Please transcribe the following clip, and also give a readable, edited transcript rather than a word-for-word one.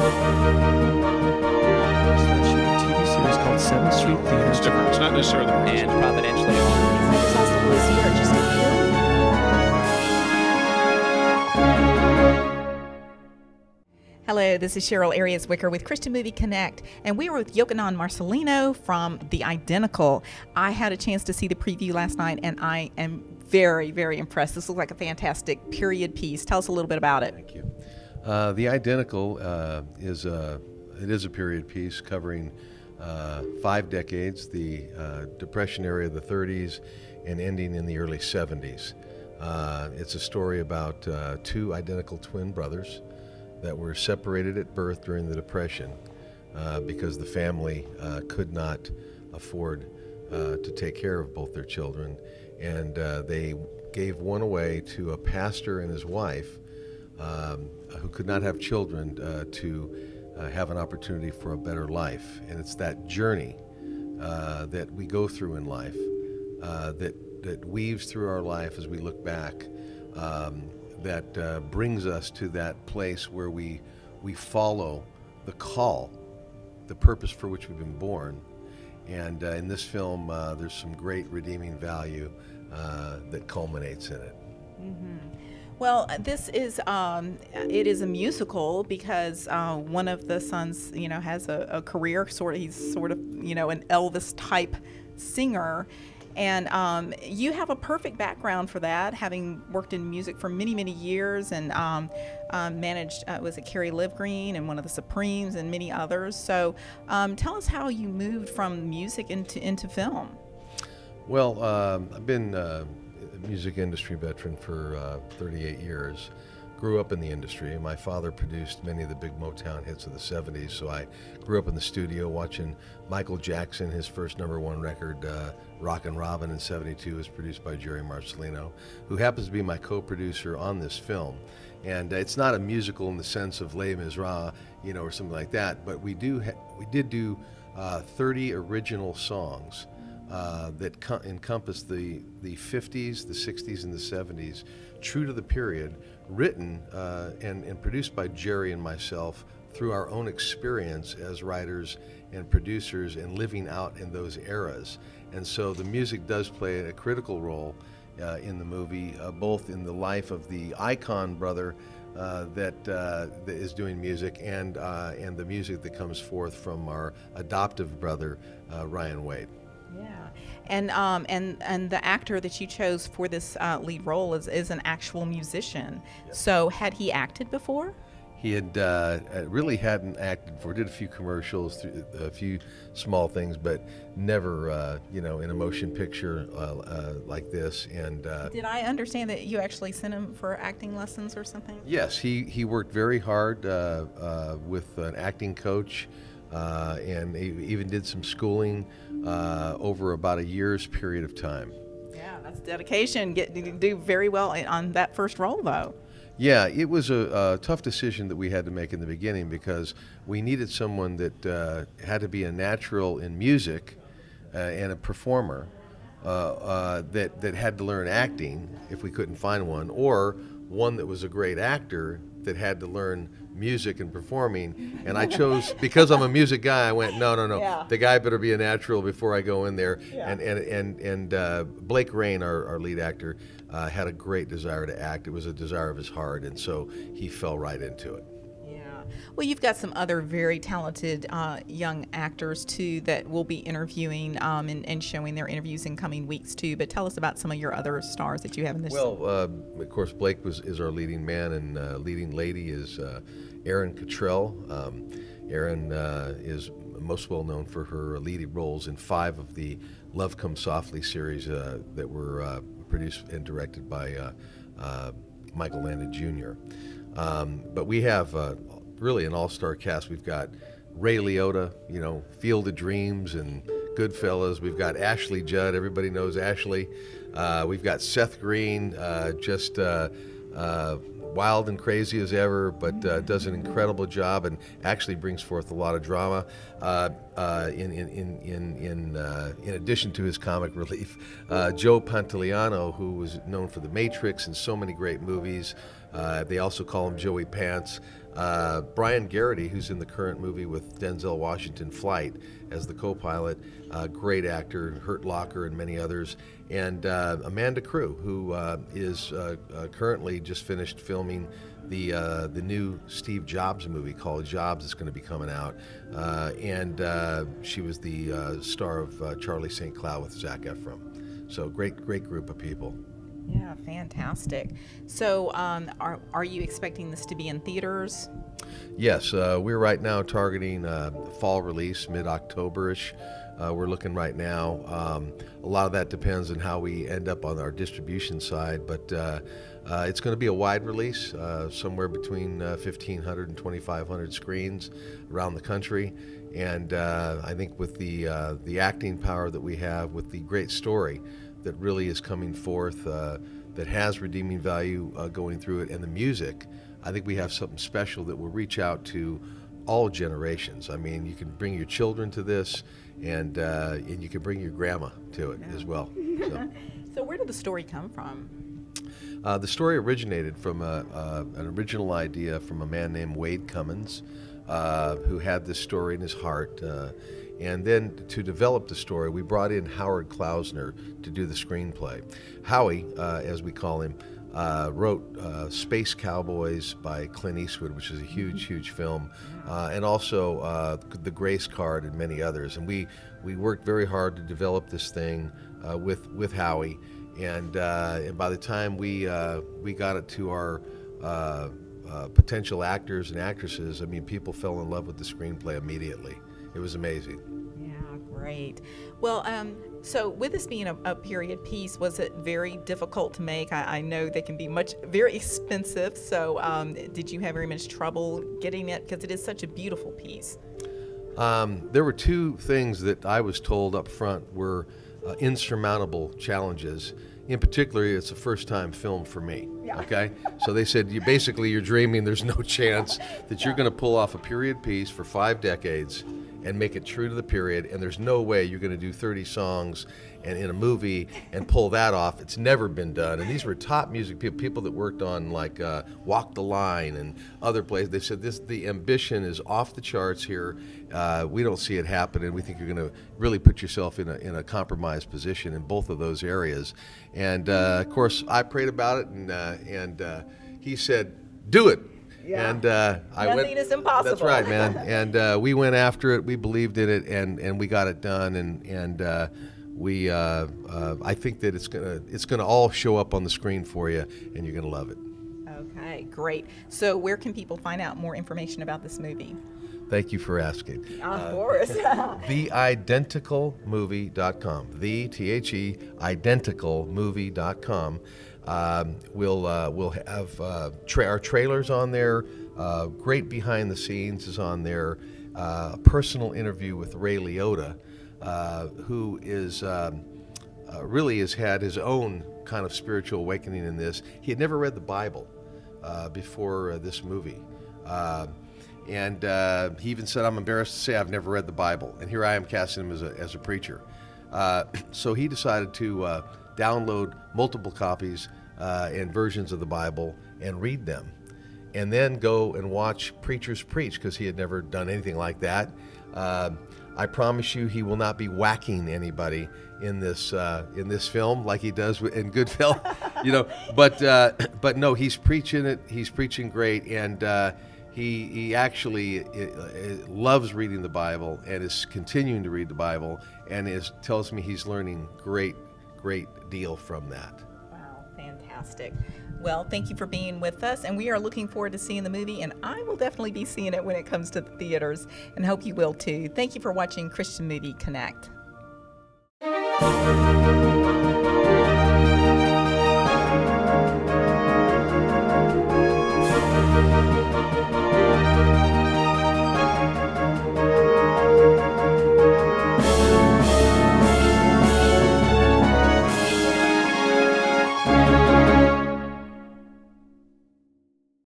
TV series called 7th Street Theater. It's different. It's not necessarily the And confidentially on. Focus on the Lucy or just you. Hello, this is Cheryl Arias-Wicker with Christian Movie Connect, and we were with Yochanan Marcellino from The Identical. I had a chance to see the preview last night, and I am very, very impressed. This looks like a fantastic period piece. Tell us a little bit about it. Thank you. The Identical is a period piece covering 5 decades, the Depression era of the 30s and ending in the early 70s. It's a story about 2 identical twin brothers that were separated at birth during the Depression because the family could not afford to take care of both their children, and they gave one away to a pastor and his wife who could not have children to have an opportunity for a better life. And it's that journey that we go through in life that weaves through our life as we look back, that brings us to that place where we follow the call, the purpose for which we've been born. And in this film, there's some great redeeming value that culminates in it. Mm-hmm. Well, this is it is a musical because one of the sons, has a career. He's sort of, an Elvis type singer. And you have a perfect background for that, having worked in music for many, many years and managed, was it Carrie Livgreen and one of the Supremes and many others. So tell us how you moved from music into film. Well, I've been a music industry veteran for 38 years. Grew up in the industry. My father produced many of the big Motown hits of the 70s, so I grew up in the studio watching Michael Jackson. His first #1 record, Rockin' Robin in '72, was produced by Yochanan Marcellino, who happens to be my co-producer on this film. And it's not a musical in the sense of Les Miserables, or something like that, but we did do 30 original songs that encompass the 50s, the 60s, and the 70s, true to the period, written and produced by Jerry and myself through our own experience as writers and producers and living out in those eras. And so the music does play a critical role in the movie, both in the life of the icon brother that is doing music and the music that comes forth from our adoptive brother, Ryan Wade. Yeah, and the actor that you chose for this lead role is an actual musician. Yes. So had he acted before? He had really hadn't acted before. Did a few commercials, a few small things, but never, in a motion picture like this. And did I understand that you actually sent him for acting lessons or something? yes, he worked very hard with an acting coach. And he even did some schooling over about a year's period of time. Yeah, that's dedication. Do very well on that first role, though. Yeah, it was a tough decision that we had to make in the beginning because we needed someone that had to be a natural in music and a performer that had to learn acting if we couldn't find one, or one that was a great actor that had to learn music and performing. And I chose, because I'm a music guy, I went, no. Yeah. The guy better be a natural before I go in there. Yeah. And Blake Rain, our lead actor, had a great desire to act. It was a desire of his heart, and so he fell right into it. Yeah. Well, you've got some other very talented young actors, too, that we'll be interviewing and showing their interviews in coming weeks, too. But tell us about some of your other stars that you have in this. Well, of course, Blake is our leading man, and leading lady is Erin Cottrell. Erin is most well known for her leading roles in 5 of the Love Comes Softly series that were produced and directed by Michael Landon Jr. But we have really an all-star cast. We've got Ray Liotta, Field of Dreams and Goodfellas. We've got Ashley Judd. Everybody knows Ashley. We've got Seth Green, just wild and crazy as ever, but does an incredible job and actually brings forth a lot of drama. In addition to his comic relief, Joe Pantoliano, who was known for The Matrix and so many great movies. They also call him Joey Pants. Brian Garrity, who's in the current movie with Denzel Washington, Flight, as the co-pilot, great actor, Hurt Locker and many others, and Amanda Crew, who is currently just finished filming the new Steve Jobs movie called Jobs. Is going to be coming out, and she was the star of Charlie St. Cloud with Zac Efron. So great group of people. Yeah, fantastic. So are you expecting this to be in theaters? Yes, we're right now targeting fall release, mid-October-ish. We're looking right now. A lot of that depends on how we end up on our distribution side, but it's going to be a wide release, somewhere between 1,500 and 2,500 screens around the country. And I think with the acting power that we have, with the great story that really is coming forth, that has redeeming value going through it, and the music, I think we have something special that will reach out to all generations. I mean, you can bring your children to this, and you can bring your grandma to it as well. So where did the story come from? The story originated from an original idea from a man named Wade Cummins, who had this story in his heart. And then to develop the story, we brought in Howard Klausner to do the screenplay. Howie, as we call him, wrote Space Cowboys by Clint Eastwood, which is a huge film, and also The Grace Card and many others. And we worked very hard to develop this thing with Howie, and by the time we got it to our potential actors and actresses, I mean, people fell in love with the screenplay immediately. It was amazing. Yeah, great. Well, so with this being a period piece, was it very difficult to make? I know they can be very expensive. So did you have very much trouble getting it? Because it is such a beautiful piece. There were two things that I was told up front were insurmountable challenges. In particular, it's a first-time film for me. Yeah. Okay, so they said you're dreaming. There's no chance that you're going to pull off a period piece for 5 decades and make it true to the period, and there's no way you're going to do 30 songs and in a movie and pull that off. It's never been done. And these were top music people that worked on like Walk the Line and other plays. They said the ambition is off the charts here. We don't see it happening. We think you're going to really put yourself in a compromised position in both of those areas. And of course, I prayed about it, and he said, "Do it." Yeah. And nothing is impossible. That's right, man. And we went after it. We believed in it, and we got it done. And I think that it's gonna all show up on the screen for you, and you're gonna love it. Okay, great. So where can people find out more information about this movie? Thank you for asking. Of course. TheIdenticalMovie.com. Identicalmovie.com. We'll have our trailers on there. Great behind the scenes is on there. A personal interview with Ray Liotta, who is really has had his own kind of spiritual awakening in this. He had never read the Bible before this movie. And he even said, "I'm embarrassed to say I've never read the Bible." And here I am casting him as a preacher. So he decided to download multiple copies and versions of the Bible and read them, and then go and watch preachers preach, because he had never done anything like that. I promise you, he will not be whacking anybody in this film like he does in Goodfellas, But no, he's preaching it. He's preaching great, and he actually loves reading the Bible and is continuing to read the Bible, and tells me he's learning great deal from that. Wow, fantastic. Well, thank you for being with us, and we are looking forward to seeing the movie, and I will definitely be seeing it when it comes to the theaters, and hope you will too. Thank you for watching Christian Movie Connect.